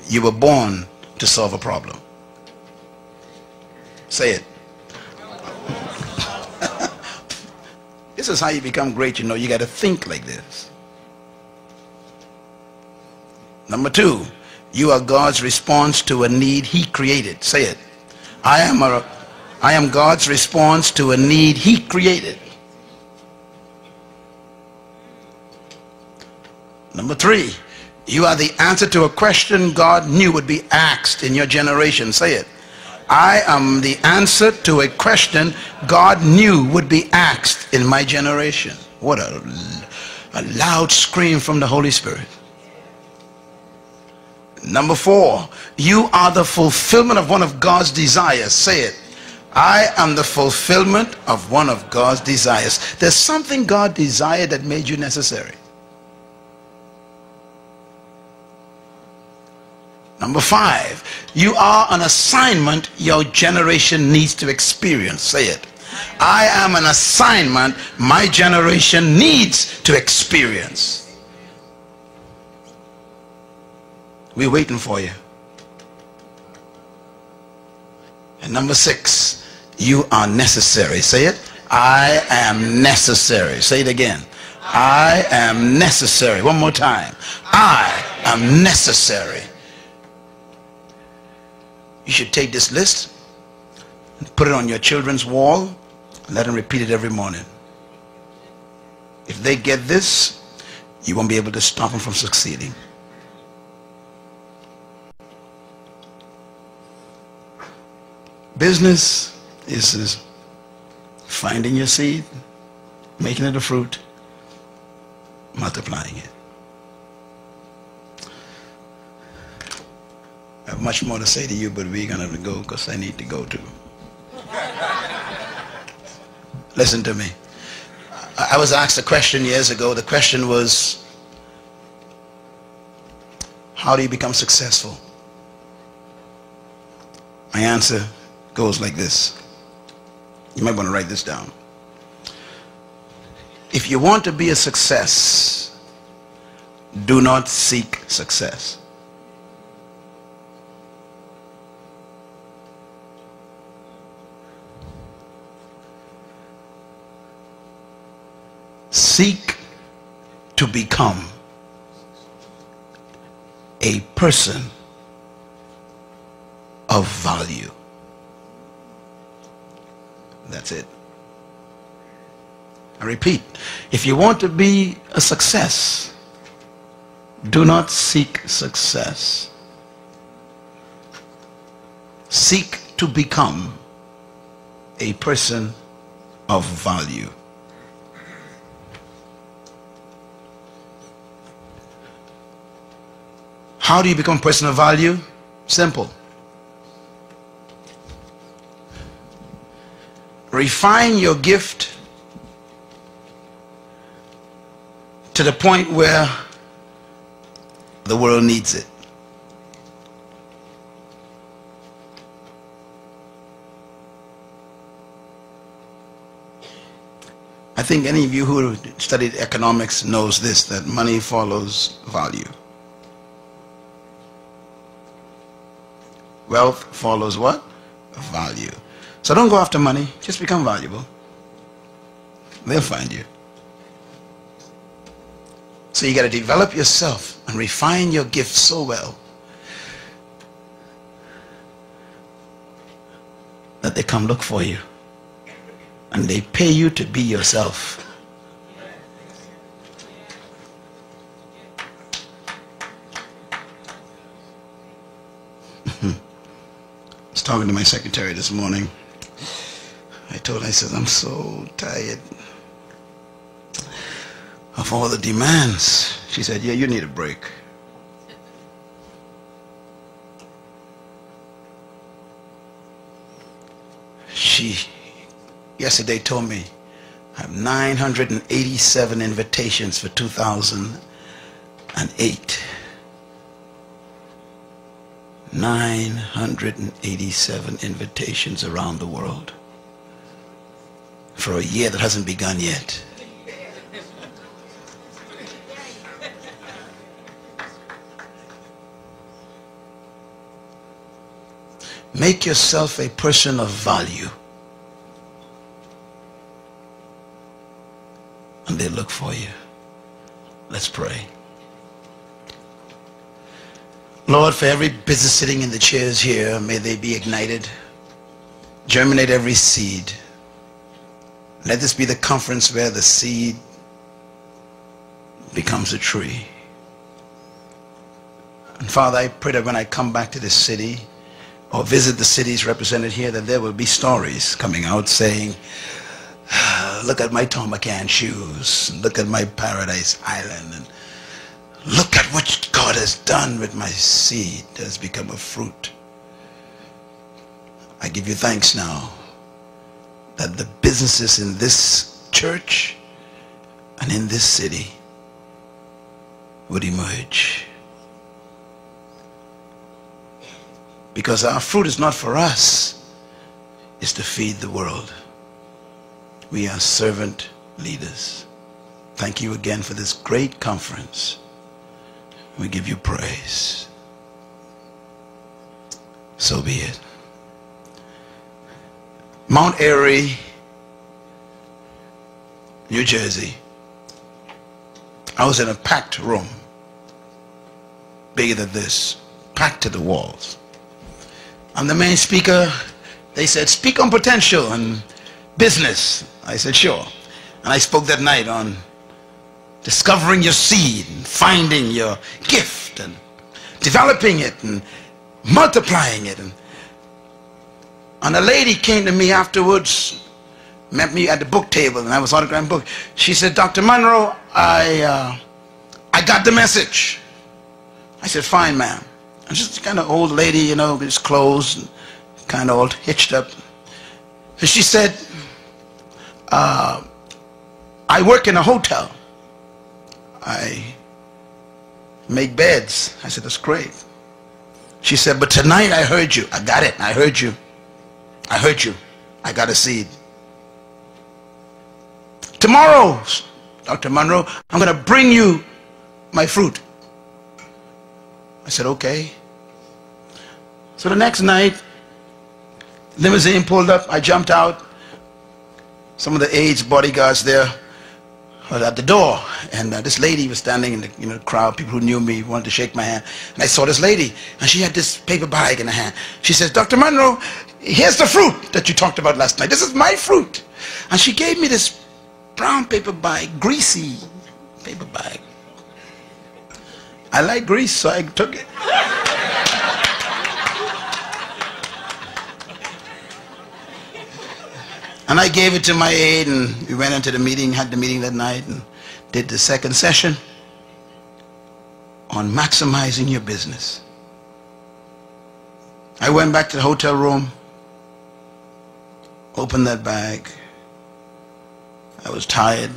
S1: You were born to solve a problem. Say it. This is how you become great, you know. You got to think like this. Number 2, you are God's response to a need he created. Say it. I am God's response to a need he created. Number 3, you are the answer to a question God knew would be asked in your generation. Say it. I am the answer to a question God knew would be asked in my generation. What a loud scream from the Holy Spirit. Number 4, you are the fulfillment of one of God's desires. Say it. I am the fulfillment of one of God's desires. There's something God desired that made you necessary. Number 5, you are an assignment your generation needs to experience. Say it. I am an assignment my generation needs to experience. We're waiting for you. And number 6, you are necessary. Say it. I am necessary. Say it again. I am necessary. One more time. I am necessary. You should take this list and put it on your children's wall and let them repeat it every morning. If they get this, you won't be able to stop them from succeeding. Business is finding your seed, making it a fruit, multiplying it. I have much more to say to you, but we're going to go because I need to go too. Listen to me. I was asked a question years ago. The question was, how do you become successful? My answer goes like this. You might want to write this down. If you want to be a success, do not seek success. Seek to become a person of value. That's it. I repeat, if you want to be a success, do not seek success. Seek to become a person of value. How do you become a person of value? Simple. Refine your gift to the point where the world needs it. I think any of you who studied economics knows this, that money follows value. Wealth follows what? Value. So don't go after money, just become valuable. They'll find you. So you got to develop yourself and refine your gift so well that they come look for you and they pay you to be yourself. I was talking to my secretary this morning. I told her, I said, I'm so tired of all the demands. She said, yeah, you need a break. She yesterday told me I have 987 invitations for 2008. 987 invitations around the world for a year that hasn't begun yet. Make yourself a person of value, and they look for you. Let's pray. Lord, for every business sitting in the chairs here, may they be ignited. Germinate every seed. Let this be the conference where the seed becomes a tree. And Father, I pray that when I come back to this city or visit the cities represented here, that there will be stories coming out saying, look at my Tom McCann shoes, look at my Paradise Island, and look at what God has done with my seed that has become a fruit. I give you thanks now that the businesses in this church and in this city would emerge. Because our fruit is not for us, it's to feed the world. We are servant leaders. Thank you again for this great conference. We give you praise. So be it. Mount Airy, New Jersey. I was in a packed room, bigger than this, packed to the walls. I'm the main speaker. They said, speak on potential and business. I said, sure. And I spoke that night on discovering your seed and finding your gift and developing it and multiplying it. And a lady came to me afterwards, met me at the book table, and I was autographing book. She said, Dr. Munroe, I got the message. I said, fine, ma'am. And she's kind of old lady, you know, with his clothes, kind of all hitched up. And she said, I work in a hotel. I make beds. I said, that's great. She said, but tonight I heard you. I got it. I heard you. I heard you. I got a seed. Tomorrow, Dr. Munroe, I'm going to bring you my fruit. I said, okay. So the next night, limousine pulled up. I jumped out. Some of the aides, bodyguards there were at the door. And this lady was standing in the crowd. People who knew me wanted to shake my hand. And I saw this lady, and she had this paper bag in her hand. She says, Dr. Munroe, here's the fruit that you talked about last night. This is my fruit. And she gave me this brown paper bag, greasy paper bag. I like grease, so I took it. And I gave it to my aide, and we went into the meeting, had the meeting that night, and did the second session on maximizing your business. I went back to the hotel room, opened that bag. I was tired,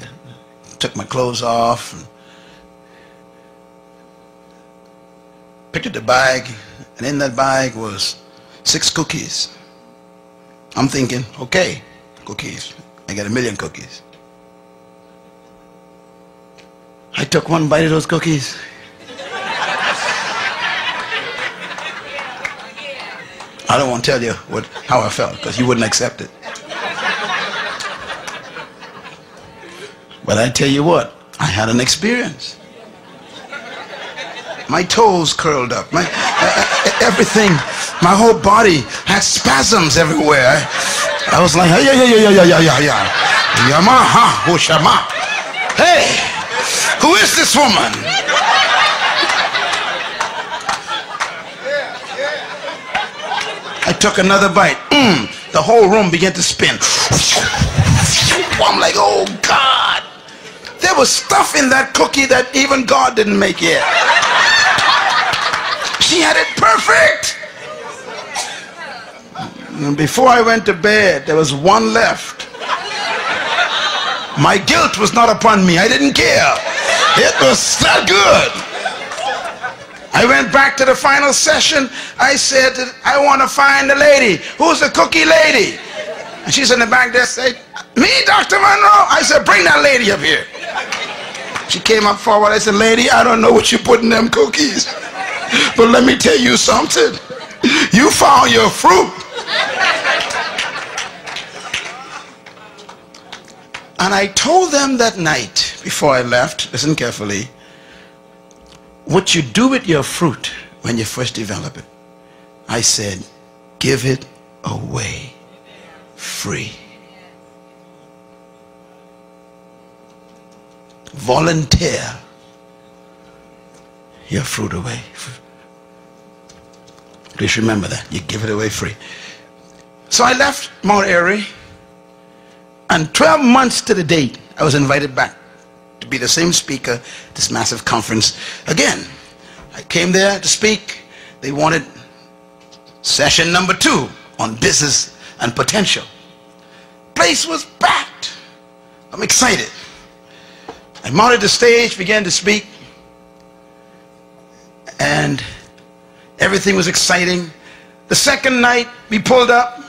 S1: took my clothes off, and picked up the bag, and in that bag was 6 cookies. I'm thinking, okay, cookies. I got 1,000,000 cookies. I took one bite of those cookies. I don't want to tell you how I felt, because you wouldn't accept it. But I tell you what, I had an experience. My toes curled up. Everything, my whole body had spasms everywhere. I was like, hey, who is this woman? I took another bite. The whole room began to spin. I'm like, oh God. There was stuff in that cookie that even God didn't make yet. She had it perfect. And before I went to bed, there was one left. My guilt was not upon me. I didn't care. It was that good. I went back to the final session. I said, I want to find the lady. Who's the cookie lady? And she's in the back there said, me, Dr. Munroe? I said, bring that lady up here. She came up forward. I said, lady, I don't know what you put in them cookies, but let me tell you something. You found your fruit. And I told them that night before I left, listen carefully, what you do with your fruit when you first develop it, I said, give it away free. Volunteer your fruit away. Please remember that. You give it away free. So I left Mount Airy, and 12 months to the date, I was invited back to be the same speaker at this massive conference again. I came there to speak. They wanted session number 2 on business and potential. Place was packed. I'm excited. I mounted the stage, began to speak, and everything was exciting. The second night, we pulled up.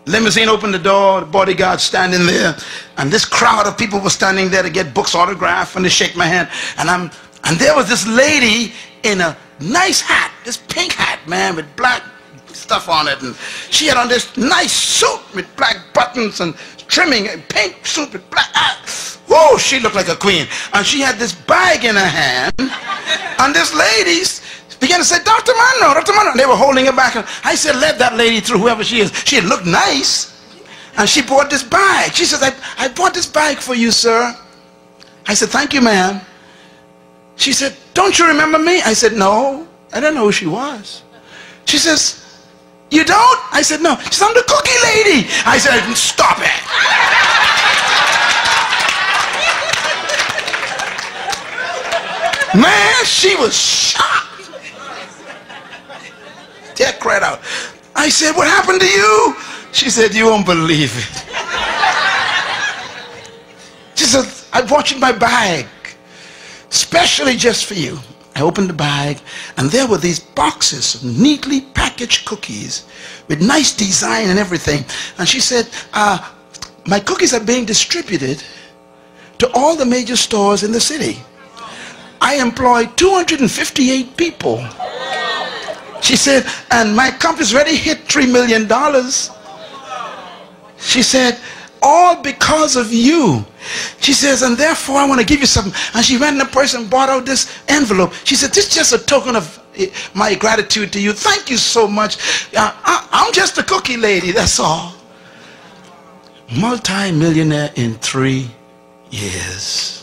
S1: Limousine opened the door, the bodyguard standing there, and this crowd of people were standing there to get books autographed and to shake my hand. And there was this lady in a nice hat, this pink hat, man, with black stuff on it, and she had on this nice suit with black buttons and trimming, a pink suit with black. Whoa, she looked like a queen. And she had this bag in her hand, and this lady began to say, Dr. Munroe, Dr. Munroe. And they were holding her back. And I said, let that lady through, whoever she is. She looked nice. And she bought this bag. She says, I bought this bag for you, sir. I said, thank you, ma'am. She said, don't you remember me? I said, no, I don't know who she was. She says, you don't? I said, no. She said, I'm the cookie lady. I said, stop it. Man, she was shocked. That cried out. I said, what happened to you? She said, you won't believe it. She said, I brought you my bag, specially just for you. I opened the bag, and there were these boxes of neatly packaged cookies with nice design and everything. And she said, my cookies are being distributed to all the major stores in the city. I employ 258 people. She said, and my company's already hit $3 million. She said, all because of you. She says, and therefore I want to give you something. And she ran in the purse and bought out this envelope. She said, this is just a token of my gratitude to you. Thank you so much. I'm just a cookie lady, that's all. Multi-millionaire in 3 years.